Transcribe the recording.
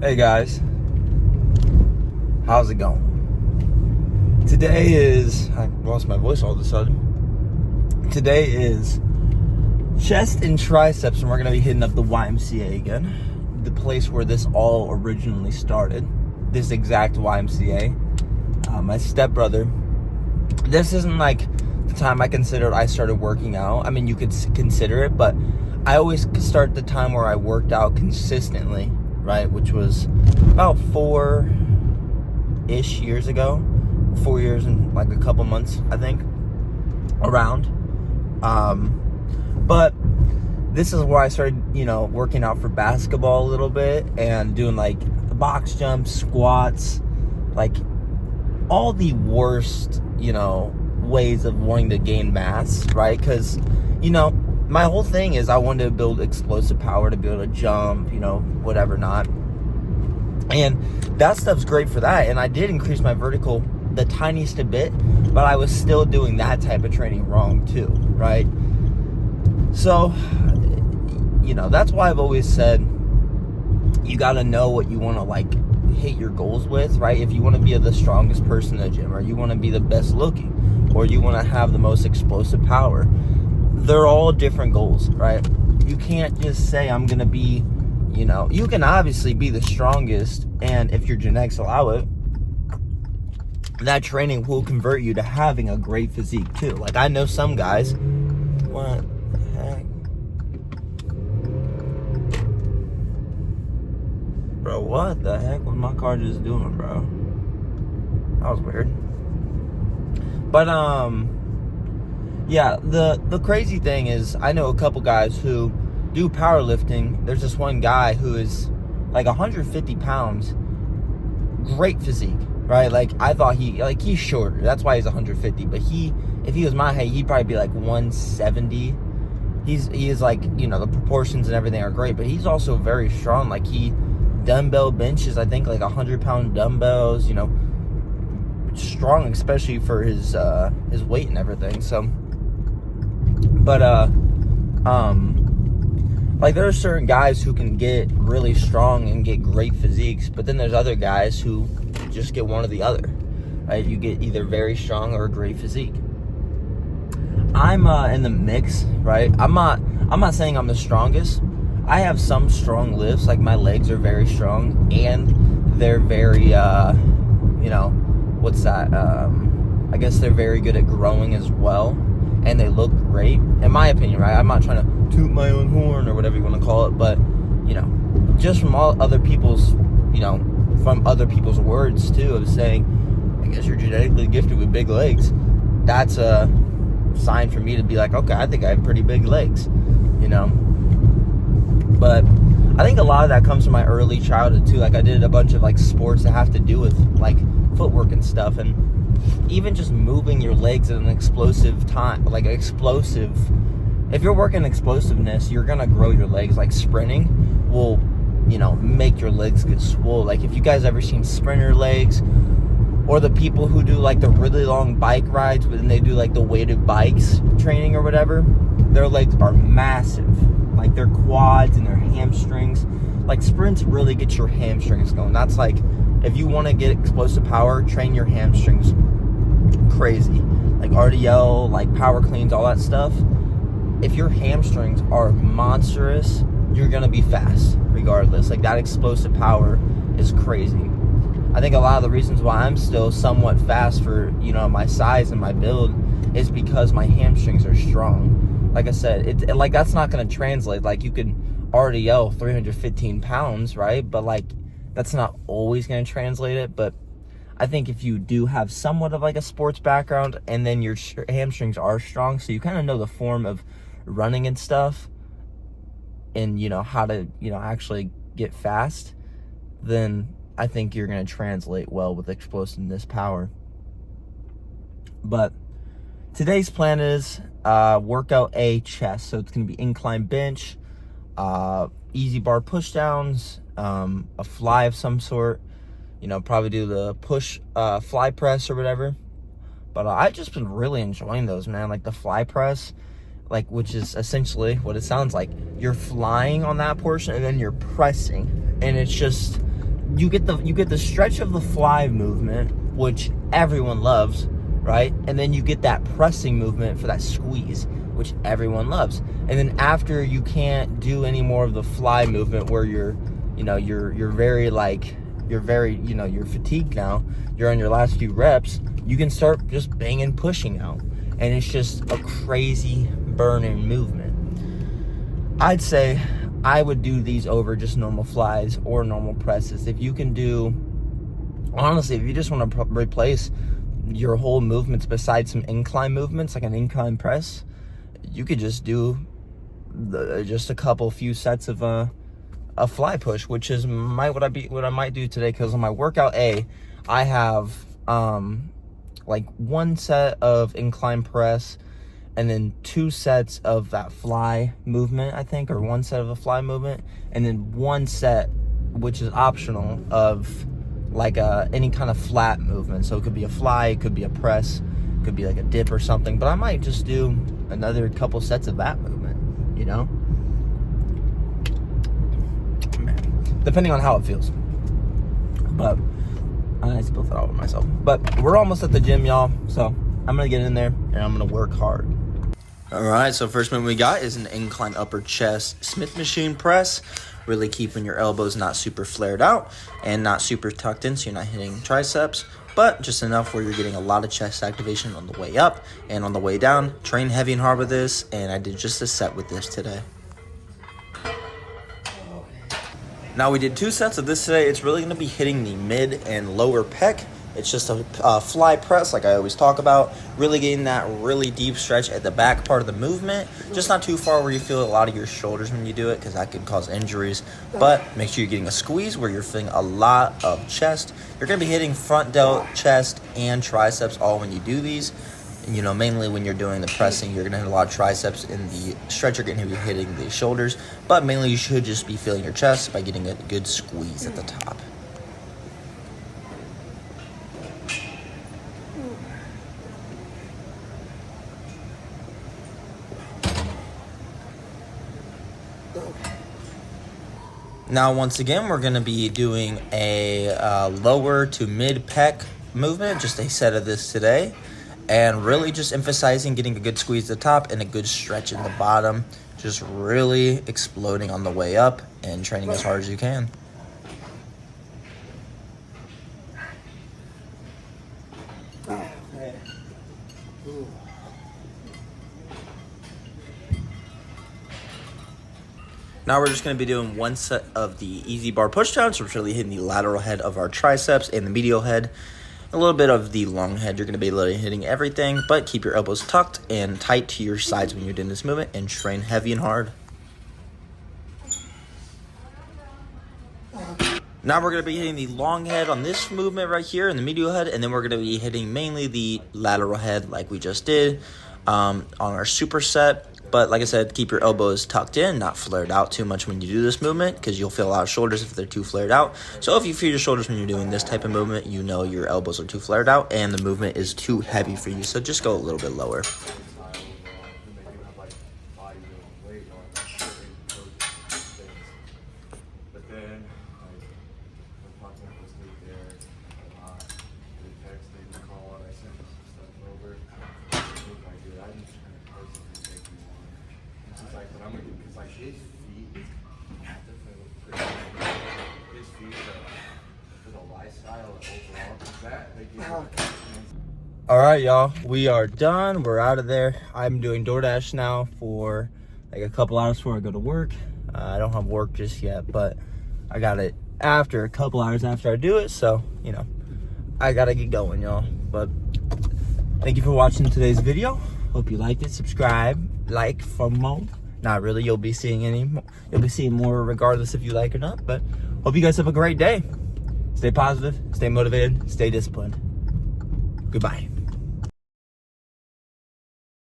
Hey guys, how's it going? Today is, I lost my voice all of a sudden. Today is chest and triceps, and we're gonna be hitting up the YMCA again, the place where this all originally started. This exact YMCA. My stepbrother. This isn't like the time I considered I started working out. I mean, you could consider it, but I always start the time where I worked out consistently, right? Which was about 4-ish years ago. 4 years and like a couple months, I think, around. But this is where I started, working out for basketball a little bit and doing like box jumps, squats, like all the worst, ways of wanting to gain mass, right? Because, my whole thing is I wanted to build explosive power to be able to jump, whatever not. And that stuff's great for that. And I did increase my vertical the tiniest a bit, but I was still doing that type of training wrong too, right? So, that's why I've always said you got to know what you want to like hit your goals with, right? If you want to be the strongest person in the gym, or you want to be the best looking, or you want to have the most explosive power, they're all different goals, right? You can't just say I'm going to be, you can obviously be the strongest, and if your genetics allow it, that training will convert you to having a great physique too. Like I know some guys, what the heck? Bro, what the heck was my car just doing, bro? That was weird. But, yeah, the crazy thing is I know a couple guys who do powerlifting. There's this one guy who is like 150 pounds, great physique, right? Like I thought he's shorter. That's why he's 150. But if he was my height, he'd probably be like 170. He is like, the proportions and everything are great, but he's also very strong. Like he dumbbell benches, I think like 100-pound dumbbells, strong, especially for his weight and everything. So, but like there are certain guys who can get really strong and get great physiques, but then there's other guys who just get one or the other, right? You get either very strong or a great physique. I'm in the mix, right? I'm not saying I'm the strongest. I have some strong lifts, like my legs are very strong, and they're very, what's that? I guess they're very good at growing as well, and they look great, in my opinion, right? I'm not trying to toot my own horn or whatever you want to call it, but, just from all other people's, from other people's words too, of saying, I guess you're genetically gifted with big legs. That's a sign for me to be like, okay, I think I have pretty big legs, But I think a lot of that comes from my early childhood too. Like I did a bunch of like sports that have to do with like footwork and stuff, and even just moving your legs at an explosive time, like explosive. If you're working explosiveness, you're gonna grow your legs. Like sprinting will, make your legs get swole. Like if you guys ever seen sprinter legs, or the people who do like the really long bike rides, but then they do like the weighted bikes training or whatever, their legs are massive. Like their quads and their hamstrings. Like sprints really get your hamstrings going. That's like, if you want to get explosive power, train your hamstrings crazy. Like RDL, like power cleans, all that stuff. If your hamstrings are monstrous, you're going to be fast regardless. Like that explosive power is crazy. I think a lot of the reasons why I'm still somewhat fast for, my size and my build is because my hamstrings are strong. Like I said, like that's not going to translate. Like you could RDL 315 pounds, right? But like that's not always going to translate it. But I think if you do have somewhat of like a sports background, and then your hamstrings are strong, so you kind of know the form of running and stuff, and how to actually get fast, then I think you're going to translate well with explosiveness power. But today's plan is workout A, chest. So it's going to be incline bench, easy bar push downs, a fly of some sort, probably do the push fly press or whatever. But I've just been really enjoying those, man. Like the fly press, like, which is essentially what it sounds like. You're flying on that portion and then you're pressing, and it's just you get the stretch of the fly movement, which everyone loves, right? And then you get that pressing movement for that squeeze, which everyone loves. And then after you can't do any more of the fly movement where you're fatigued now, you're on your last few reps, you can start just banging pushing out. And it's just a crazy burning movement. I'd say I would do these over just normal flies or normal presses. If you can do, honestly, if you just want to replace your whole movements besides some incline movements, like an incline press, you could just do just a few sets of a fly push, which is what I might do today. Because on my workout A, I have like one set of incline press and then 2 sets of that fly movement, I think, or 1 set of a fly movement, and then 1 set, which is optional, of like any kind of flat movement. So it could be a fly, it could be a press, it could be like a dip or something, but I might just do another couple sets of that movement, you know? Depending on how it feels. But I spilled it all over myself. But we're almost at the gym, y'all, so I'm gonna get in there and I'm gonna work hard. All right, so first movement we got is an incline upper chest Smith machine press. Really keeping your elbows not super flared out and not super tucked in, so you're not hitting triceps, but just enough where you're getting a lot of chest activation on the way up and on the way down. Train heavy and hard with this, and I did just a set with this today. Now we did 2 sets of this today. It's really going to be hitting the mid and lower pec. It's just a fly press, like I always talk about, really getting that really deep stretch at the back part of the movement, just not too far where you feel a lot of your shoulders when you do it, because that can cause injuries. But make sure you're getting a squeeze where you're feeling a lot of chest. You're going to be hitting front delt, chest, and triceps all when you do these. And, you know, mainly when you're doing the pressing, you're going to hit a lot of triceps. In the stretch, you're going to be hitting the shoulders, but mainly you should just be feeling your chest by getting a good squeeze at the top. Now, once again, we're going to be doing a lower to mid pec movement, just a set of this today, and really just emphasizing getting a good squeeze at the top and a good stretch in the bottom, just really exploding on the way up and training as hard as you can. Now we're just going to be doing 1 set of the easy bar push downs, so we're really hitting the lateral head of our triceps and the medial head. A little bit of the long head. You're going to be literally hitting everything, but keep your elbows tucked and tight to your sides when you're doing this movement, and train heavy and hard. Now we're going to be hitting the long head on this movement right here, and the medial head, and then we're going to be hitting mainly the lateral head like we just did on our superset. But like I said, keep your elbows tucked in, not flared out too much when you do this movement, because you'll feel a lot of shoulders if they're too flared out. So if you feel your shoulders when you're doing this type of movement, you know your elbows are too flared out and the movement is too heavy for you. So just go a little bit lower. All right, y'all, we are done. We're out of there. I'm doing DoorDash now for like a couple hours before I go to work. I don't have work just yet, but I got it after a couple hours after I do it. So, you know, I gotta get going, y'all. But thank you for watching today's video. Hope you liked it. Subscribe, like for more. Not really. You'll be seeing more regardless if you like or not. But hope you guys have a great day. Stay positive, stay motivated, stay disciplined. Goodbye.